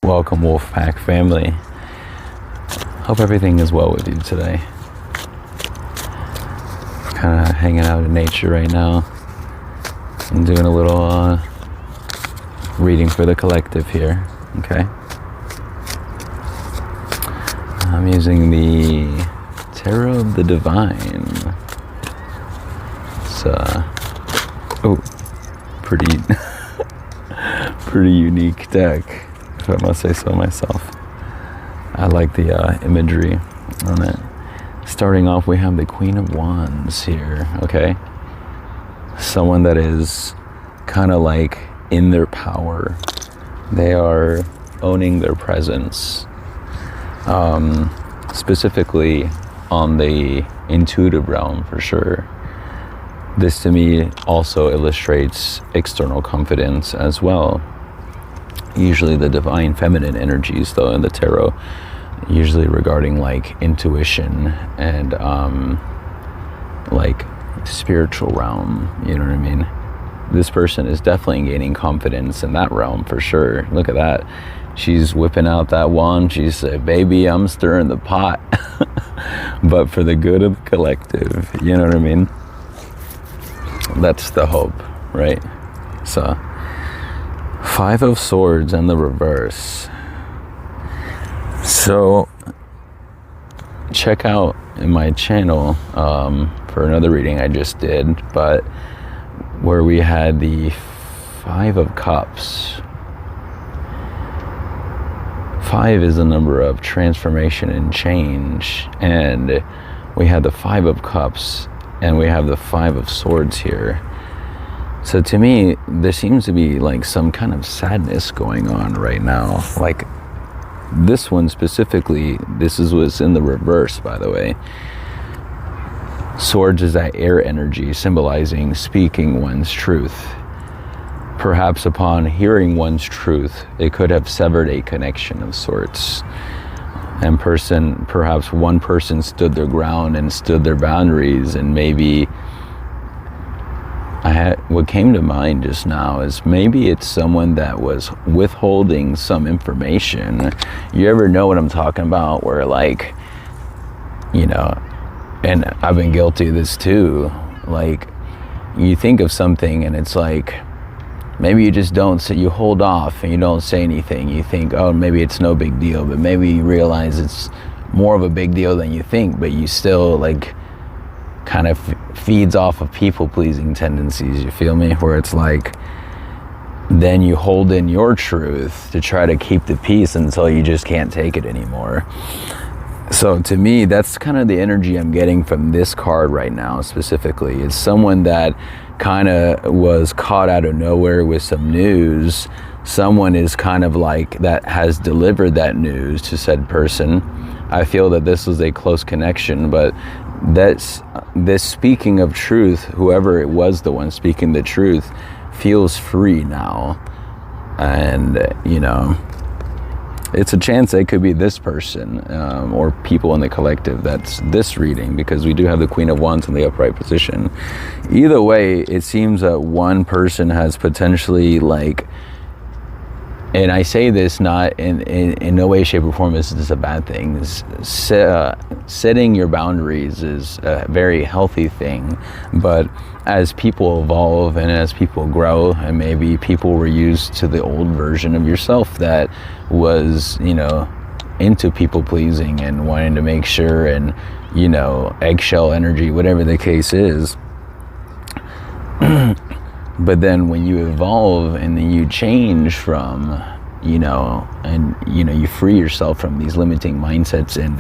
Welcome, Wolfpack family. Hope everything is well with you today. Kind of hanging out in nature right now. I'm doing a little reading for the collective here. Okay. I'm using the Tarot of the Divine. It's pretty pretty unique deck, if I must say so myself. I like the imagery on it. Starting off, we have the Queen of Wands here, okay? Someone that is kind of like in their power. They are owning their presence. Specifically on the intuitive realm, for sure. This to me also illustrates external confidence as well. Usually the divine feminine energies, though, in the tarot, usually regarding like intuition and like spiritual realm, you know what I mean? This person is definitely gaining confidence in that realm for sure. Look at that. She's whipping out that wand. She said, baby, I'm stirring the pot. But for the good of the collective, you know what I mean? That's the hope, right? So, Five of Swords and the reverse. So, check out in my channel for another reading I just did, but where we had the Five of Cups. 5 is the number of transformation and change, and we have the Five of Cups and we have the Five of Swords here. So to me, there seems to be like some kind of sadness going on right now. Like this one specifically, this is what's in the reverse, by the way. Swords is that air energy symbolizing speaking one's truth. Perhaps upon hearing one's truth, it could have severed a connection of sorts. And perhaps one person stood their ground and stood their boundaries, and maybe what came to mind just now is maybe it's someone that was withholding some information. You ever know what I'm talking about, where like, you know, and I've been guilty of this too, like you think of something and it's like, maybe you just don't say, you hold off and you don't say anything. You think, oh, maybe it's no big deal, but maybe you realize it's more of a big deal than you think, but you still like kind of feeds off of people-pleasing tendencies, you feel me? Where it's like, then you hold in your truth to try to keep the peace until you just can't take it anymore. So to me, that's kind of the energy I'm getting from this card right now specifically. It's someone that kind of was caught out of nowhere with some news. Someone is kind of like that has delivered that news to said person. I feel that this was a close connection, but this speaking of truth, whoever it was, the one speaking the truth, feels free now. And, you know, it's a chance it could be this person or people in the collective that's this reading, because we do have the Queen of Wands in the upright position. Either way, it seems that one person has potentially like, and I say this not in no way, shape, or form is this a bad thing. Setting your boundaries is a very healthy thing, but as people evolve and as people grow, and maybe people were used to the old version of yourself that was, you know, into people pleasing and wanting to make sure, and, you know, eggshell energy, whatever the case is. But then when you evolve and then you change from, you know, and, you know, you free yourself from these limiting mindsets and,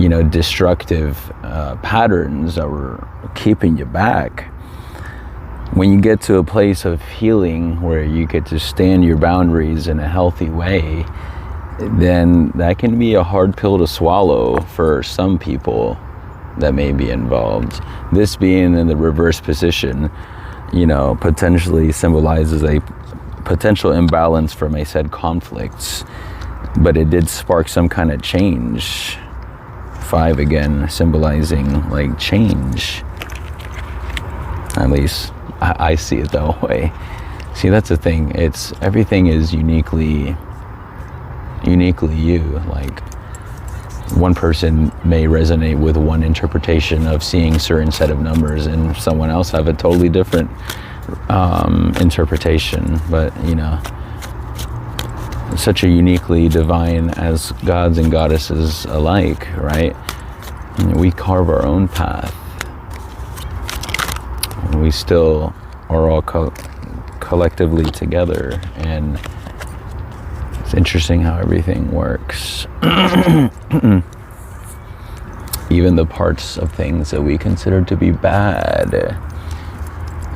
you know, destructive patterns that were keeping you back. When you get to a place of healing where you get to stand your boundaries in a healthy way, then that can be a hard pill to swallow for some people that may be involved. This being in the reverse position, you know, potentially symbolizes a potential imbalance from a said conflicts, but it did spark some kind of change. 5 again, symbolizing like change. At least I see it that way. See, that's the thing. It's everything is uniquely uniquely you. Like, one person may resonate with one interpretation of seeing certain set of numbers, and someone else have a totally different interpretation. But you know, such a uniquely divine as gods and goddesses alike, right? And we carve our own path. We still are all collectively together, and it's interesting how everything works. Even the parts of things that we consider to be bad,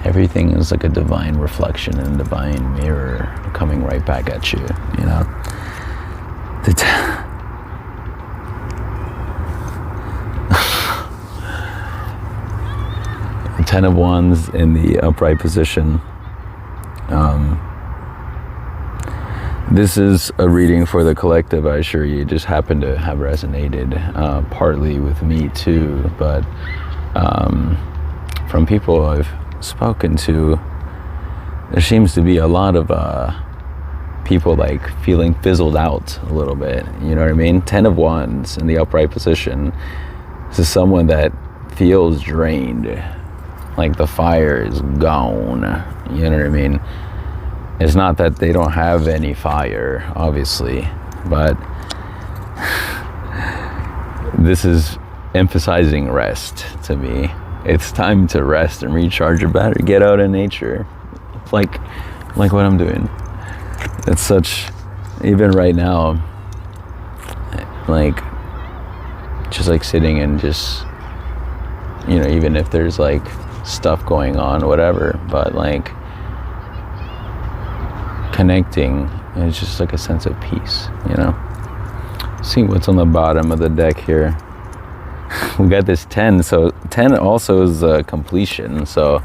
everything is like a divine reflection and a divine mirror coming right back at you, you know? The Ten of Wands in the upright position. This is a reading for the collective, I assure you. It just happened to have resonated partly with me too, but from people I've spoken to, there seems to be a lot of people like feeling fizzled out a little bit, you know what I mean? 10 of Wands in the upright position. This is someone that feels drained, like the fire is gone, you know what I mean? It's not that they don't have any fire, obviously, but this is emphasizing rest to me. It's time to rest and recharge your battery. Get out in nature, like what I'm doing. It's such, even right now, like just like sitting and just, you know, even if there's like stuff going on, whatever, but like connecting, it's just like a sense of peace, you know. See what's on the bottom of the deck here. We got this 10, so 10 also is completion. So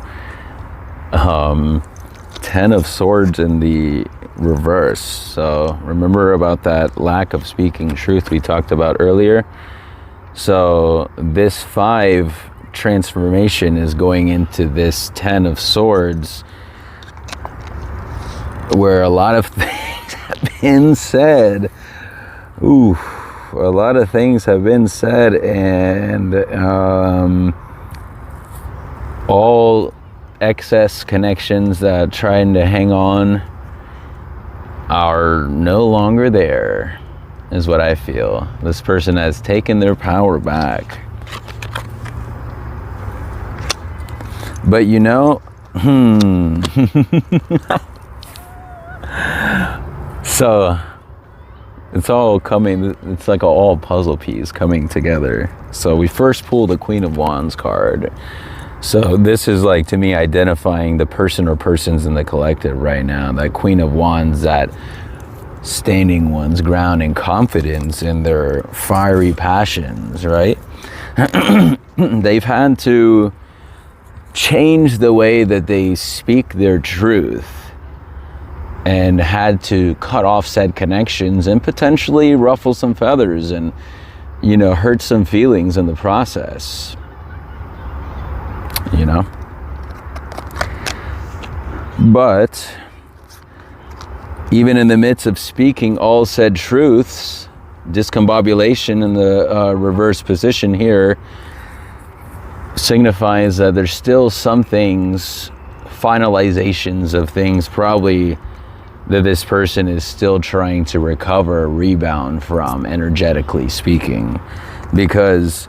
10 of Swords in the reverse. So remember about that lack of speaking truth we talked about earlier. So this 5 transformation is going into this 10 of Swords, where a lot of things have been said. Ooh, a lot of things have been said, and all excess connections that trying to hang on are no longer there, is what I feel. This person has taken their power back. But you know, so it's all coming, it's like all puzzle piece coming together. So we first pull the Queen of Wands card. So this is like, to me, identifying the person or persons in the collective right now. That Queen of Wands, that standing one's ground and confidence in their fiery passions, right? They've had to change the way that they speak their truth, and had to cut off said connections and potentially ruffle some feathers and, you know, hurt some feelings in the process, you know. But even in the midst of speaking all said truths, discombobulation in the reverse position here signifies that there's still some things, finalizations of things probably that this person is still trying to recover, rebound from, energetically speaking. Because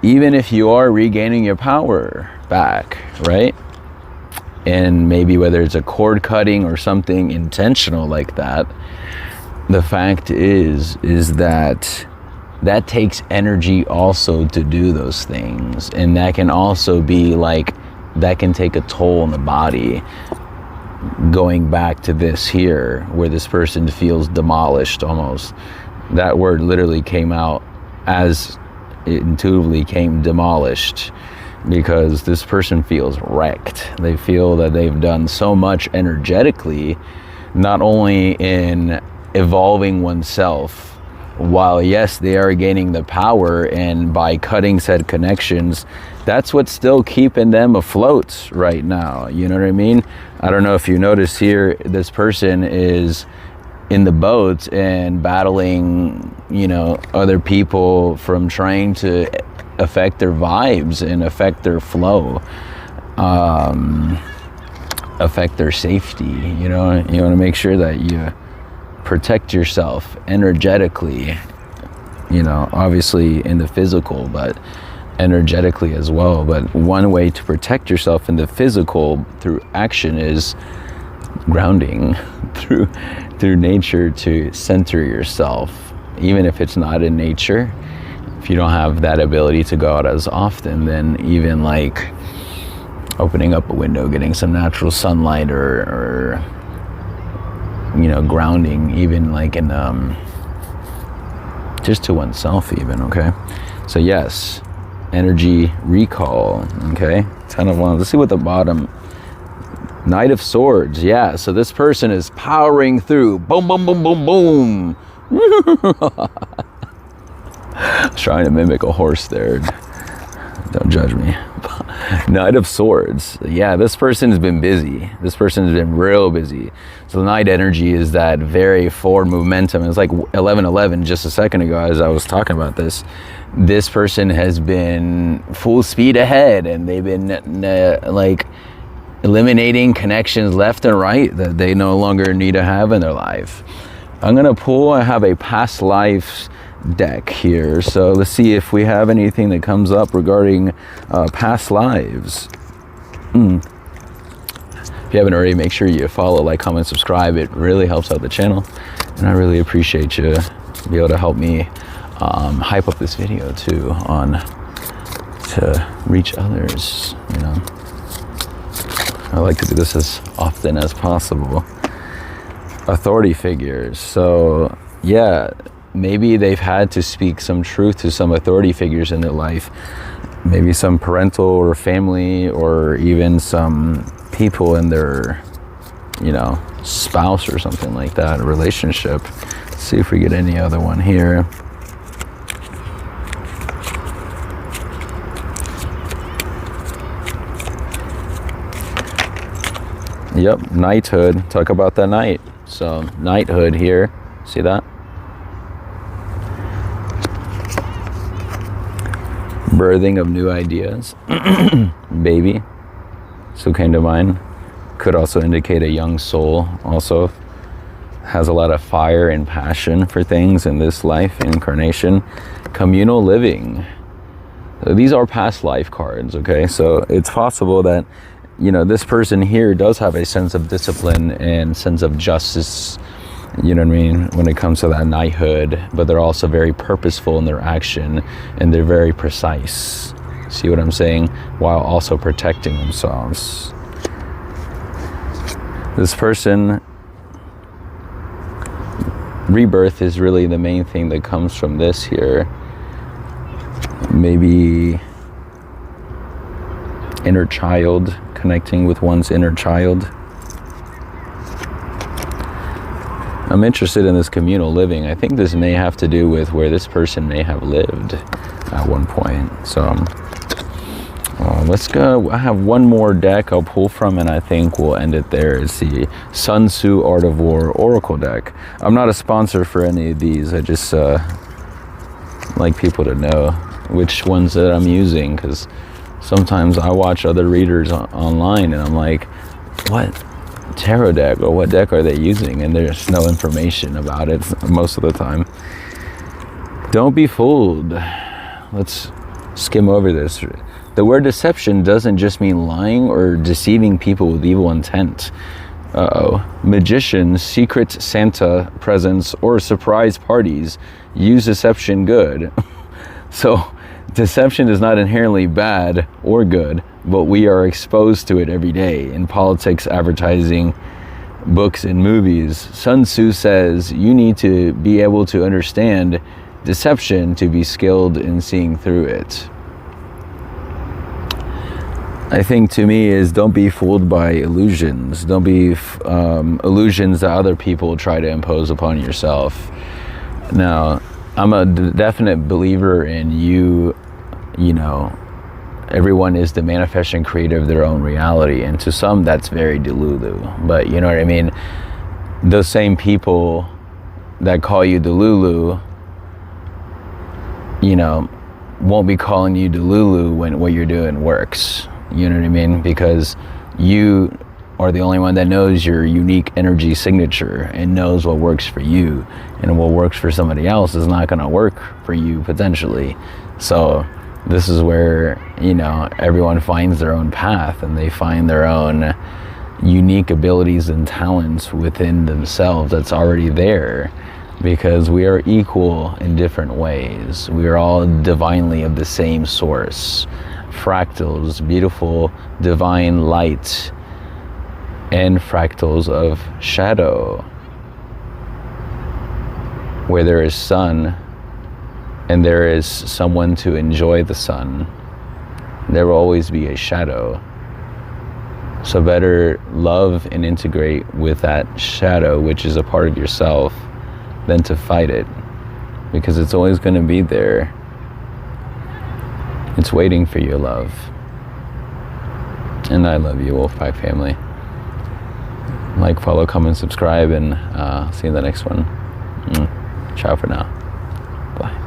even if you are regaining your power back, right? And maybe whether it's a cord cutting or something intentional like that, the fact is that that takes energy also to do those things. And that can also be like, that can take a toll on the body. Going back to this here, where this person feels demolished almost. That word literally came out as it intuitively came, demolished, because this person feels wrecked. They feel that they've done so much energetically, not only in evolving oneself, while yes, they are gaining the power, and by cutting said connections, that's what's still keeping them afloat right now. You know what I mean? I don't know if you notice here, this person is in the boat and battling, you know, other people from trying to affect their vibes and affect their flow, affect their safety. You know, you want to make sure that you protect yourself energetically, you know, obviously in the physical, but energetically as well. But one way to protect yourself in the physical through action is grounding through nature, to center yourself, even if it's not in nature. If you don't have that ability to go out as often, then even like opening up a window, getting some natural sunlight, or you know, grounding, even like in just to oneself even. Okay, so yes, energy recall. Okay, 10 of Wands. Let's see what the bottom. Knight of Swords. Yeah, so this person is powering through. Boom, boom, boom, boom, boom. I was trying to mimic a horse there. Don't judge me. Knight of Swords. Yeah, this person's been busy. This person's been real busy. So the Knight energy is that very forward momentum. It's like 11:11 just a second ago as I was talking about this. This person has been full speed ahead, and they've been like eliminating connections left and right that they no longer need to have in their life. I'm gonna pull, I have a past lives deck here, so let's see if we have anything that comes up regarding past lives. If you haven't already, make sure you follow, like, comment, subscribe. It really helps out the channel, and I really appreciate you be able to help me hype up this video too, on to reach others, you know. I like to do this as often as possible. Authority figures. So yeah, maybe they've had to speak some truth to some authority figures in their life. Maybe some parental or family, or even some people in their, you know, spouse or something like that, a relationship. Let's see if we get any other one here. Yep, knighthood. Talk about that knight. So knighthood here. See that? Birthing of new ideas. Baby. So came to mind. Could also indicate a young soul. Also has a lot of fire and passion for things in this life incarnation. Communal living. So these are past life cards, okay? So it's possible that, you know, this person here does have a sense of discipline and sense of justice, you know what I mean, when it comes to that knighthood, but they're also very purposeful in their action, and they're very precise. See what I'm saying? While also protecting themselves. This person, rebirth is really the main thing that comes from this here. Maybe inner child, connecting with one's inner child. I'm interested in this communal living. I think this may have to do with where this person may have lived at one point. So let's go. I have one more deck I'll pull from, and I think we'll end it there. It's the Sun Tzu Art of War Oracle deck. I'm not a sponsor for any of these. I just like people to know which ones that I'm using, because sometimes I watch other readers online and I'm like, what tarot deck or what deck are they using? And there's no information about it most of the time. Don't be fooled. Let's skim over this. The word deception doesn't just mean lying or deceiving people with evil intent. Magicians, secret Santa presents, or surprise parties use deception good. So deception is not inherently bad or good, but we are exposed to it every day in politics, advertising, books, and movies. Sun Tzu says you need to be able to understand deception to be skilled in seeing through it. I think to me is, don't be fooled by illusions. Don't be illusions that other people try to impose upon yourself. Now, I'm a definite believer in you know, everyone is the manifesting creator of their own reality, and to some that's very delulu, but you know what I mean? Those same people that call you Delulu, you know, won't be calling you Delulu when what you're doing works. You know what I mean? Because you are the only one that knows your unique energy signature and knows what works for you, and what works for somebody else is not going to work for you potentially. So this is where, you know, everyone finds their own path, and they find their own unique abilities and talents within themselves that's already there, because we are equal in different ways. We are all divinely of the same source, fractals, beautiful divine light, and fractals of shadow. Where there is sun and there is someone to enjoy the sun, there will always be a shadow. So better love and integrate with that shadow, which is a part of yourself, than to fight it, because it's always going to be there. It's waiting for your love. And I love you, Wolfpack family. Like, follow, comment, subscribe, and see you in the next one. Ciao for now. Bye.